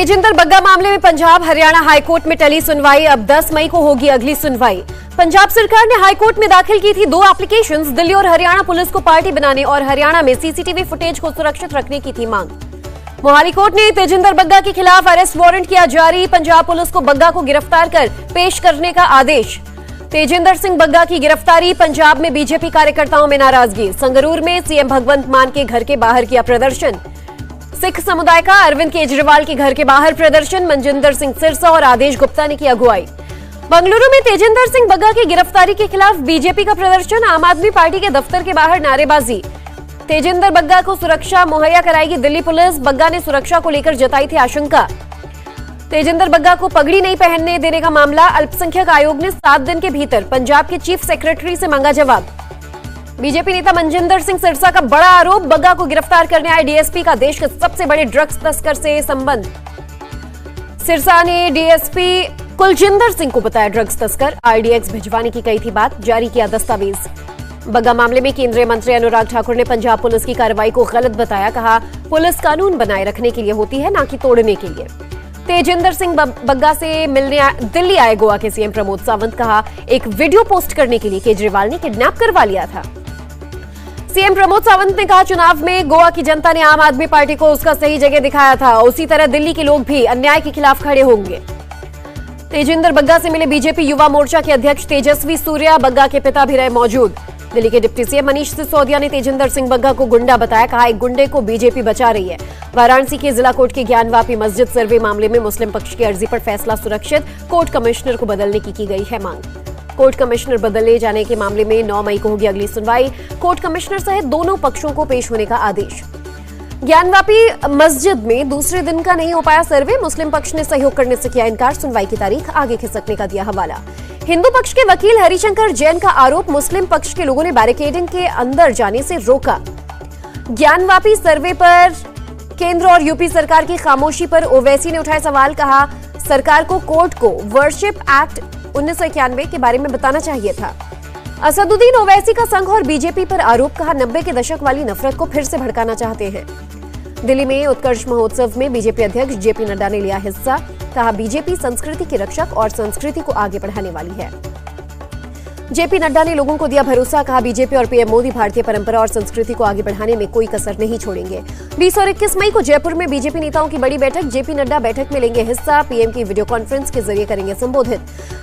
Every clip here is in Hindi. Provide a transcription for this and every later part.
तेजिंदर बग्गा मामले में पंजाब हरियाणा हाईकोर्ट में टली सुनवाई। अब 10 मई को होगी अगली सुनवाई। पंजाब सरकार ने हाईकोर्ट में दाखिल की थी 2 एप्लीकेशंस। दिल्ली और हरियाणा पुलिस को पार्टी बनाने और हरियाणा में सीसीटीवी फुटेज को सुरक्षित रखने की थी मांग। मोहाली कोर्ट ने तेजिंदर बग्गा के खिलाफ अरेस्ट वारंट किया जारी। पंजाब पुलिस को बग्गा को गिरफ्तार कर पेश करने का आदेश। तेजिंदर सिंह बग्गा की गिरफ्तारी। पंजाब में बीजेपी कार्यकर्ताओं में नाराजगी। संगरूर में सीएम भगवंत मान के घर के बाहर किया प्रदर्शन। सिख समुदाय का अरविंद केजरीवाल के घर के बाहर प्रदर्शन। मनजिंदर सिंह सिरसा और आदेश गुप्ता ने की अगुवाई। बंगलुरु में तेजिंदर सिंह बग्गा की गिरफ्तारी के खिलाफ बीजेपी का प्रदर्शन। आम आदमी पार्टी के दफ्तर के बाहर नारेबाजी। तेजिंदर बग्गा को सुरक्षा मुहैया कराएगी दिल्ली पुलिस। बग्गा ने सुरक्षा को लेकर जताई थी आशंका। तेजिंदर बग्गा को पगड़ी नहीं पहनने देने का मामला। अल्पसंख्यक आयोग ने 7 दिन के भीतर पंजाब के चीफ सेक्रेटरी से मांगा जवाब। बीजेपी नेता मनजिंदर सिंह सिरसा का बड़ा आरोप। बग्गा को गिरफ्तार करने आए डीएसपी का देश के सबसे बड़े ड्रग्स तस्कर से संबंध। सिरसा ने डीएसपी कुलजिंदर सिंह को बताया ड्रग्स तस्कर। आरडीएक्स भिजवाने की कही थी बात। जारी किया दस्तावेज। बग्गा मामले में केंद्रीय मंत्री अनुराग ठाकुर ने पंजाब पुलिस की कार्रवाई को गलत बताया। कहा, पुलिस कानून बनाए रखने के लिए होती है, न कि तोड़ने के लिए। तेजिंदर सिंह बग्गा से मिलने दिल्ली आए गोवा के सीएम प्रमोद सावंत। कहा, एक वीडियो पोस्ट करने के लिए केजरीवाल ने किडनैप करवा लिया था। सीएम प्रमोद सावंत ने कहा, चुनाव में गोवा की जनता ने आम आदमी पार्टी को उसका सही जगह दिखाया था। उसी तरह दिल्ली के लोग भी अन्याय के खिलाफ खड़े होंगे। तेजिंदर बग्गा से मिले बीजेपी युवा मोर्चा के अध्यक्ष तेजस्वी सूर्या। बग्गा के पिता भी रहे मौजूद। दिल्ली के डिप्टी सीएम मनीष सिसोदिया ने तेजिंदर सिंह बग्गा को गुंडा बताया। कहा, एक गुंडे को बीजेपी बचा रही है। वाराणसी के जिला कोर्ट के ज्ञानवापी मस्जिद सर्वे मामले में मुस्लिम पक्ष की अर्जी पर फैसला सुरक्षित। कोर्ट कमिश्नर को बदलने की गई है मांग। कोर्ट कमिश्नर बदले जाने के मामले में 9 मई को होगी अगली सुनवाई। कोर्ट कमिश्नर सहित दोनों पक्षों को पेश होने का आदेश। ज्ञानवापी मस्जिद में दूसरे दिन का नहीं हो पाया सर्वे। मुस्लिम पक्ष ने सहयोग करने से किया इनकार। सुनवाई की तारीख आगे खिसकने का दिया हवाला। हिंदू पक्ष के वकील हरिशंकर जैन का आरोप, मुस्लिम पक्ष के लोगों ने बैरिकेडिंग के अंदर जाने से रोका। ज्ञानवापी सर्वे पर केंद्र और यूपी सरकार की खामोशी पर ओवैसी ने उठाए सवाल। कहा, सरकार को कोर्ट को वर्शिप एक्ट 1991 के बारे में बताना चाहिए था। असदुद्दीन ओवैसी का संघ और बीजेपी पर आरोप। कहा, 90 के दशक वाली नफरत को फिर से भड़काना चाहते हैं। दिल्ली में उत्कर्ष महोत्सव में बीजेपी अध्यक्ष जेपी नड्डा ने लिया हिस्सा। कहा, बीजेपी संस्कृति की रक्षक और संस्कृति को आगे बढ़ाने वाली है। जेपी नड्डा ने लोगों को दिया भरोसा। कहा, बीजेपी और पीएम मोदी भारतीय परंपरा और संस्कृति को आगे बढ़ाने में कोई कसर नहीं छोड़ेंगे। 20 और 21 मई को जयपुर में बीजेपी नेताओं की बड़ी बैठक। जेपी नड्डा बैठक में लेंगे हिस्सा। पीएम की वीडियो कॉन्फ्रेंस के जरिए करेंगे संबोधित।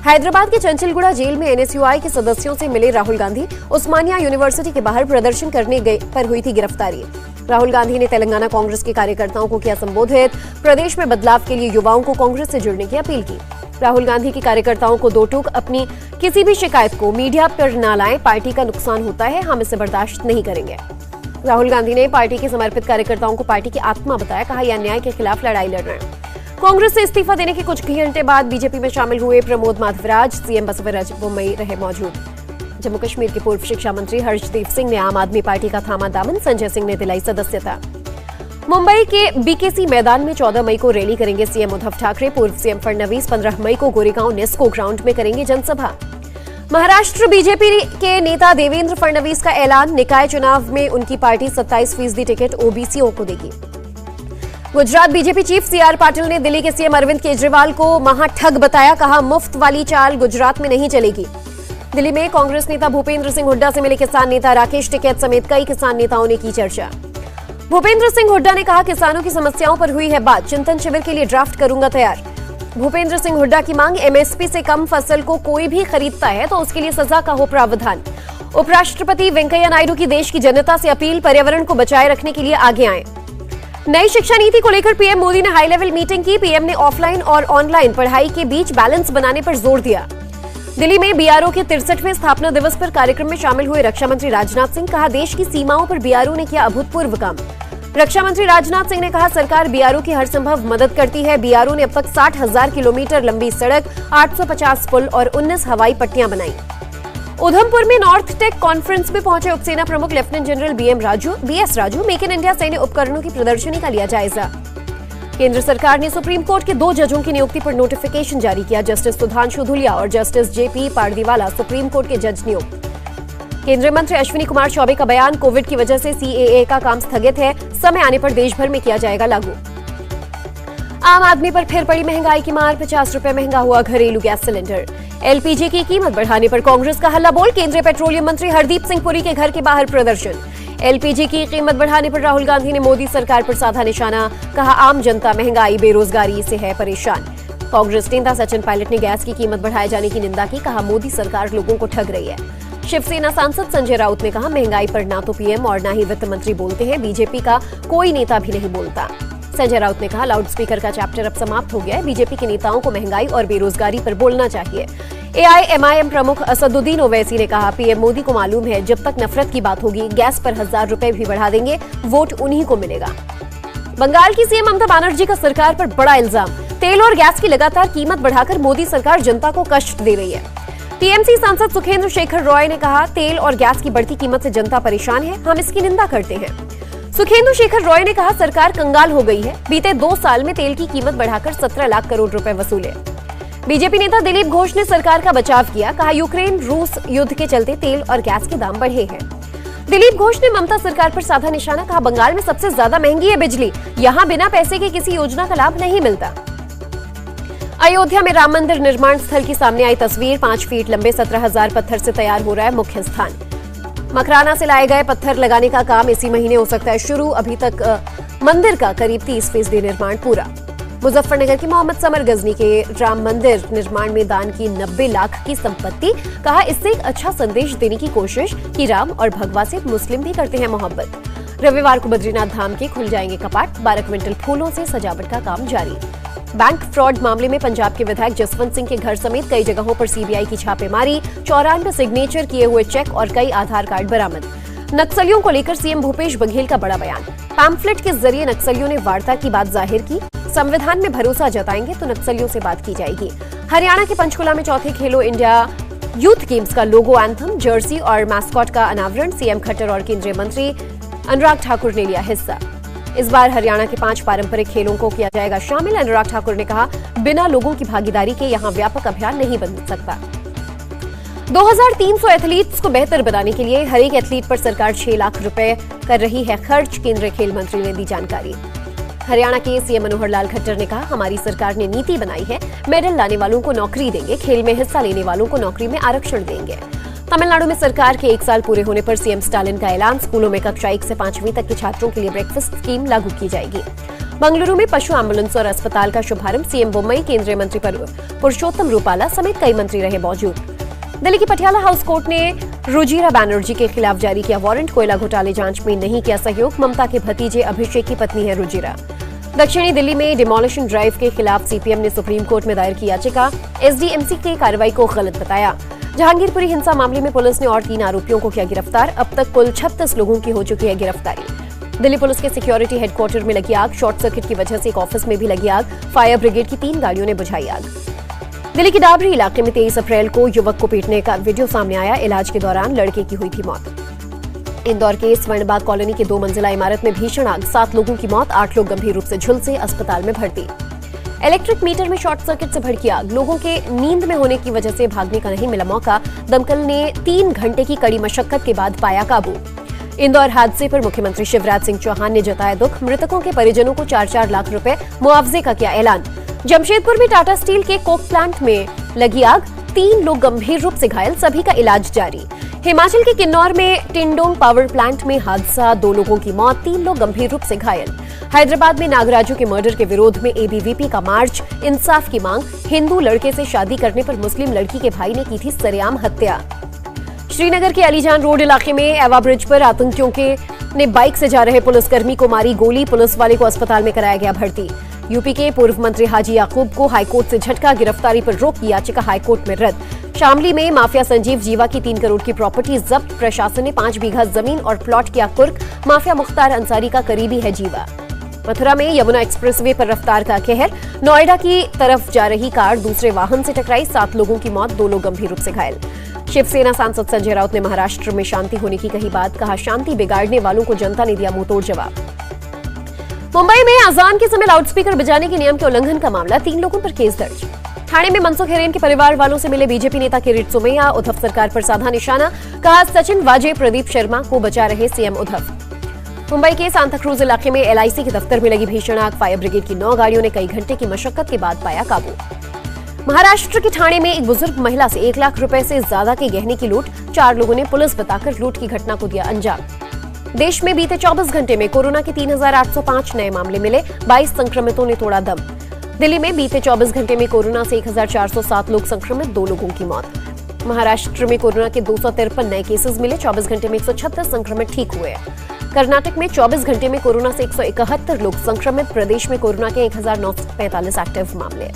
हैदराबाद के चंचलगुड़ा जेल में एनएसयूआई के सदस्यों से मिले राहुल गांधी। उस्मानिया यूनिवर्सिटी के बाहर प्रदर्शन करने पर हुई थी गिरफ्तारी। राहुल गांधी ने तेलंगाना कांग्रेस के कार्यकर्ताओं को किया संबोधित। प्रदेश में बदलाव के लिए युवाओं को कांग्रेस से जुड़ने की अपील की। राहुल गांधी की कार्यकर्ताओं को 2 टूक, अपनी किसी भी शिकायत को मीडिया पर न लाएं, पार्टी का नुकसान होता है, हम इसे बर्दाश्त नहीं करेंगे। राहुल गांधी ने पार्टी के समर्पित कार्यकर्ताओं को पार्टी की आत्मा बताया। कहा, यह अन्याय के खिलाफ लड़ाई लड़ रहे हैं। कांग्रेस से इस्तीफा देने के कुछ घंटे बाद बीजेपी में शामिल हुए प्रमोद माधवराज। सीएम बसवराज बोम्मई रहे मौजूद। जम्मू कश्मीर के पूर्व शिक्षा मंत्री हर्षदीप सिंह ने आम आदमी पार्टी का थामा दामन। संजय सिंह ने दिलाई सदस्यता। मुंबई के बीकेसी मैदान में 14 मई को रैली करेंगे सीएम उद्धव ठाकरे। पूर्व सीएम फडणवीस 15 मई को गोरेगांव नेस्को ग्राउंड में करेंगे जनसभा। महाराष्ट्र बीजेपी के नेता देवेंद्र फडणवीस का ऐलान, निकाय चुनाव में उनकी पार्टी 27% टिकट ओबीसीओ को देगी। Gujarat BJP chief CR Patil ने दिल्ली के सीएम अरविंद केजरीवाल को महाठग बताया। कहा, मुफ्त वाली चाल गुजरात में नहीं चलेगी। दिल्ली में कांग्रेस नेता भूपेंद्र सिंह हुड्डा से मिले किसान नेता राकेश टिकैत समेत कई किसान नेताओं ने की चर्चा। भूपेंद्र सिंह हुड्डा ने कहा, किसानों की समस्याओं पर हुई है बात, चिंतन शिविर के लिए ड्राफ्ट करूंगा तैयार। भूपेंद्र सिंह हुड्डा की मांग, एमएसपी से कम फसल को कोई भी खरीदता है तो उसके लिए सजा का हो प्रावधान। उपराष्ट्रपति वेंकैया नायडू की देश की जनता से अपील, पर्यावरण को बचाए रखने के लिए आगे आएं। नई शिक्षा नीति को लेकर पीएम मोदी ने हाई लेवल मीटिंग की। पीएम ने ऑफलाइन और ऑनलाइन पढ़ाई के बीच बैलेंस बनाने पर जोर दिया। दिल्ली में बीआरओ के 63वें स्थापना दिवस पर कार्यक्रम में शामिल हुए रक्षा मंत्री राजनाथ सिंह। कहा, देश की सीमाओं पर बीआरओ ने किया अभूतपूर्व काम। रक्षा मंत्री राजनाथ सिंह ने कहा, सरकार बीआरओ की हर संभव मदद करती है। बीआरओ ने अब तक 60,000 किलोमीटर लंबी सड़क, 850 पुल और 19 हवाई पट्टियां बनाई। उधमपुर में नॉर्थ टेक कॉन्फ्रेंस में पहुंचे उपसेना प्रमुख lieutenant general BS Raju. Make in India सैन्य उपकरणों की प्रदर्शनी का लिया जायजा। केंद्र सरकार ने सुप्रीम कोर्ट के 2 जजों की नियुक्ति पर नोटिफिकेशन जारी किया। जस्टिस सुधांशु धुलिया और justice JP Pardiwala supreme court के जज नियुक्त। केंद्रीय मंत्री अश्विनी कुमार चौबे का बयान, कोविड की वजह से सीएए का काम स्थगित है, समय आने पर देश भर में किया जाएगा लागू। आम आदमी पर फिर पड़ी महंगाई की मार, 50 रुपए महंगा हुआ घरेलू गैस सिलेंडर। एलपीजी की कीमत बढ़ाने पर कांग्रेस का हल्ला बोल, केंद्रीय पेट्रोलियम मंत्री हरदीप सिंह पुरी के घर के बाहर प्रदर्शन। एलपीजी की कीमत बढ़ाने पर राहुल गांधी ने मोदी सरकार पर साधा निशाना, कहा आम जनता महंगाई बेरोजगारी से है परेशान। कांग्रेस नेता सचिन पायलट ने गैस की कीमत बढ़ाए जाने की निंदा की, कहा मोदी सरकार लोगों को ठग रही है। शिवसेना सांसद संजय राउत ने कहा महंगाई पर ना तो पीएम और ना ही वित्त मंत्री बोलते हैं, बीजेपी का कोई नेता भी नहीं बोलता। संजय राउत ने कहा लाउडस्पीकर का चैप्टर अब समाप्त हो गया है, बीजेपी के नेताओं को महंगाई और बेरोजगारी पर बोलना चाहिए। एआईएमआईएम प्रमुख असदुद्दीन ओवैसी ने कहा पीएम मोदी को मालूम है जब तक नफरत की बात होगी गैस पर 1000 रुपए भी बढ़ा देंगे, वोट उन्हीं को मिलेगा। बंगाल की सीएम ममता बनर्जी का सरकार पर बड़ा इल्जाम, तेल और गैस की लगातार कीमत बढ़ाकर मोदी सरकार जनता को कष्ट दे रही है। टीएमसी सांसद सुखेंद्र शेखर रॉय ने कहा तेल और गैस की बढ़ती कीमत से जनता परेशान है, हम इसकी निंदा करते हैं। सुखेंद्र शेखर रॉय ने कहा सरकार कंगाल हो गई है, बीते 2 साल में तेल की कीमत बढ़ाकर 17 लाख करोड़ रुपए वसूले। बीजेपी नेता दिलीप घोष ने सरकार का बचाव किया, कहा यूक्रेन रूस युद्ध के चलते तेल और गैस के दाम बढ़े हैं। दिलीप घोष ने ममता सरकार पर साधा निशाना, कहा बंगाल में सबसे ज्यादा महंगी है बिजली, यहां बिना पैसे के किसी योजना का लाभ नहीं मिलता। अयोध्या में राम मंदिर निर्माण स्थल की सामने आई तस्वीर, 5 फीट लंबे 17,000 पत्थर से तैयार हो रहा है मुख्य स्थान। मकराना से लाए गए पत्थर लगाने का काम इसी महीने हो सकता है शुरू, अभी तक मंदिर का करीब 30% निर्माण पूरा। मुजफ्फरनगर की मोहम्मद समर गजनी के राम मंदिर निर्माण में दान की 90 लाख की संपत्ति, कहा इससे एक अच्छा संदेश देने की कोशिश कि राम और भगवा से मुस्लिम भी करते हैं मोहब्बत। रविवार को बद्रीनाथ धाम के खुल जाएंगे कपाट, 12 क्विंटल फूलों से सजावट का काम जारी। बैंक फ्रॉड मामले में पंजाब के विधायक जसवंत सिंह के घर समेत कई जगहों पर सीबीआई की छापेमारी, 94 सिग्नेचर किए हुए चेक और कई आधार कार्ड बरामद। नक्सलियों को लेकर सीएम भूपेश बघेल का बड़ा बयान, पैम्फलेट के जरिए नक्सलियों ने वार्ता की बात जाहिर की, संविधान में भरोसा जताएंगे तो नक्सलियों से बात की जाएगी। हरियाणा के पंचकुला में चौथे खेलो इंडिया यूथ गेम्स का लोगो, एंथम, जर्सी और मैस्कॉट का अनावरण, सीएम खट्टर और केंद्रीय मंत्री अनुराग ठाकुर ने लिया हिस्सा। इस बार हरियाणा के 5 पारंपरिक खेलों को किया जाएगा शामिल। अनुराग ठाकुर ने कहा बिना लोगों की भागीदारी के यहां व्यापक अभियान नहीं बन सकता। 2300 एथलीट्स को बेहतर बनाने के लिए हर एक एथलीट पर सरकार 6 लाख रुपए कर रही है खर्च, केंद्रीय खेल मंत्री ने दी जानकारी। हरियाणा के सीएम मनोहर लाल खट्टर ने कहा हमारी सरकार ने नीति बनाई है, मेडल लाने वालों को नौकरी देंगे, खेल में हिस्सा लेने वालों को नौकरी में आरक्षण देंगे। तमिलनाडु में सरकार के 1 साल पूरे होने पर सीएम स्टालिन का ऐलान, स्कूलों में कक्षा 1 से 5वीं तक के छात्रों के लिए ब्रेकफास्ट स्कीम लागू की जाएगी। बंगलुरु में पशु एम्बुलेंस और अस्पताल का शुभारंभ, सीएम बोम्मई, केंद्रीय मंत्री पुरुषोत्तम रूपाला समेत कई मंत्री रहे मौजूद। दिल्ली की पटियाला हाउस कोर्ट ने रुजिरा बनर्जी के खिलाफ जारी किया वारंट, कोयला घोटाले जांच में नहीं किया सहयोग, ममता के भतीजे अभिषेक की पत्नी है रुजिरा। दक्षिणी दिल्ली में डिमोलिशन ड्राइव के खिलाफ सीपीएम ने सुप्रीम कोर्ट में दायर की याचिका, एसडीएमसी की कार्रवाई को गलत बताया। जहांगीरपुरी हिंसा मामले में पुलिस ने और 3 आरोपियों को किया गिरफ्तार, अब तक कुल 36 लोगों की हो चुकी है गिरफ्तारी। दिल्ली पुलिस के सिक्योरिटी हेडक्वार्टर में लगी आग, शॉर्ट सर्किट की वजह से एक ऑफिस में भी लगी आग, फायर ब्रिगेड की 3 गाड़ियों ने बुझाई आग। दिल्ली के डाबरी इलाके में 23 अप्रैल को युवक को पीटने का वीडियो सामने आया, इलाज के दौरान लड़के की हुई थी मौत। इंदौर के स्वर्णबाग कॉलोनी की 2 मंजिला इमारत में भीषण आग, 7 लोगों की मौत, 8 लोग गंभीर रूप से झुलसे अस्पताल में भर्ती। इलेक्ट्रिक मीटर में शॉर्ट सर्किट से भड़की आग, लोगों के नींद में होने की वजह से भागने का नहीं मिला मौका, दमकल ने 3 घंटे की कड़ी मशक्कत के बाद पाया काबू। इंदौर हादसे पर मुख्यमंत्री शिवराज सिंह चौहान ने जताया दुख, मृतकों के परिजनों को 4-4 लाख रुपए मुआवजे का किया ऐलान। जमशेदपुर में टाटा स्टील के कोक प्लांट में लगी आग, 3 लोग गंभीर रूप से घायल, सभी का इलाज जारी। हिमाचल के किन्नौर में टिंडोंग पावर प्लांट में हादसा, 2 लोगों की मौत, 3 लोग गंभीर रूप से घायल। हैदराबाद में नागराजू के मर्डर के विरोध में एबीवीपी का मार्च, इंसाफ की मांग, हिंदू लड़के से शादी करने पर मुस्लिम लड़की के भाई ने की थी सरेआम हत्या। श्रीनगर के अलीजान रोड इलाके में एवा ब्रिज पर आतंकियों ने बाइक से जा रहे पुलिसकर्मी को मारी गोली, पुलिस वाले को अस्पताल में कराया गया भर्ती। यूपी के पूर्व मंत्री हाजी याकूब को हाईकोर्ट से झटका, गिरफ्तारी पर रोक की याचिका हाईकोर्ट में रद्द। शामली में माफिया संजीव जीवा की 3 करोड़ की प्रॉपर्टी जब्त, प्रशासन ने 5 बीघा जमीन और प्लॉट किया कुर्क, माफिया मुख्तार अंसारी का करीबी है जीवा। मथुरा में यमुना एक्सप्रेसवे पर रफ्तार का कहर, नोएडा की तरफ जा रही कार दूसरे वाहन से टकराई, 7 लोगों की मौत, 2 लोग गंभीर रूप से घायल। शिवसेना सांसद संजय राउत ने महाराष्ट्र में शांति होने की कही बात, कहा शांति बिगाड़ने वालों को जनता ने दिया मुंहतोड़ जवाब। मुंबई में अजान के समय लाउडस्पीकर बजाने के नियम के उल्लंघन का मामला, 3 लोगों पर केस दर्ज। ठाणे में मनसुख हिरेन के परिवार वालों से मिले बीजेपी नेता किरीट सोमैया, उद्धव सरकार पर साधा निशाना, कहा सचिन वाजे प्रदीप शर्मा को बचा रहे सीएम उद्धव। मुंबई के सांताक्रूज इलाके में LIC के दफ्तर में लगी भीषण आग, फायर ब्रिगेड की 9 गाड़ियों ने कई घंटे की मशक्कत के बाद पाया काबू। महाराष्ट्र के ठाणे में एक बुजुर्ग महिला से 1 लाख रुपए से ज्यादा के गहने की लूट, 4 लोगों ने पुलिस बताकर लूट की घटना को दिया अंजाम। देश में बीते 24 घंटे में कोरोना के 3,805 नए मामले मिले, 22 संक्रमितों ने तोड़ा दम। दिल्ली में बीते 24 घंटे में कोरोना से 1,407 लोग संक्रमित, 2 लोगों की मौत। महाराष्ट्र में कोरोना के 253 नए केसेस मिले, 24 घंटे में 136 संक्रमित ठीक हुए। कर्नाटक में 24 घंटे में कोरोना से 171 लोग संक्रमित, प्रदेश में कोरोना के 1,945 एक्टिव मामले।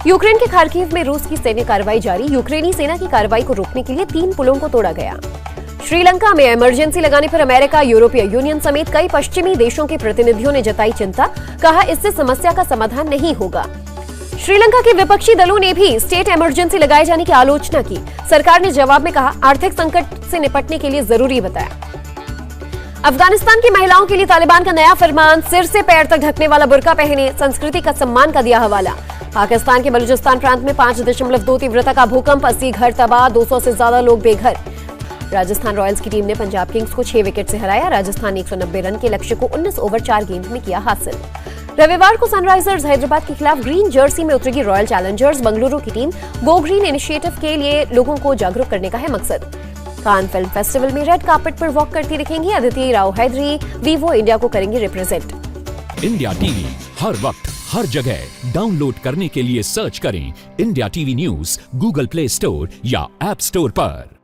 यूक्रेन के खार्किव में रूस की सैन्य कार्रवाई जारी, यूक्रेनी सेना की कार्रवाई को रोकने के लिए 3 पुलों को तोड़ा गया। श्रीलंका में इमरजेंसी लगाने पर अमेरिका, यूरोपीय यूनियन समेत कई पश्चिमी देशों के प्रतिनिधियों ने जताई चिंता, कहा इससे समस्या का समाधान नहीं होगा। श्रीलंका के विपक्षी दलों ने भी स्टेट इमरजेंसी लगाए जाने की आलोचना की। सरकार ने जवाब में कहा आर्थिक संकट से निपटने के लिए जरूरी बताया। अफगानिस्तान की महिलाओं के लिए तालिबान का नया फरमान, सिर से पैर तक ढकने वाला बुर्का पहने, संस्कृति का सम्मान का दिया हवाला। पाकिस्तान के बलूचिस्तान प्रांत में 5.2 तीव्रता का भूकंप, 80 घर तबाह, 200 से ज्यादा लोग बेघर। राजस्थान रॉयल्स की टीम ने पंजाब किंग्स को 6 विकेट से हराया। राजस्थान ने 190 रन के लक्ष्य को 19 ओवर 4 गेंद में किया हासिल। रविवार को सनराइजर्स हैदराबाद के खिलाफ ग्रीन जर्सी में उतरेगी रॉयल चैलेंजर्स बेंगलुरु की टीम। गो ग्रीन इनिशिएटिव के लिए लोगों को जागरूक करने का है मकसद। कान फिल्म फेस्टिवल में रेड कार्पेट पर वॉक करती दिखेंगी अदिति राव हैदरी, वीवो इंडिया को करेंगे रिप्रेजेंट। इंडिया टीवी हर वक्त हर जगह डाउनलोड करने के लिए सर्च करें India TV news Google play store या ऐप स्टोर पर।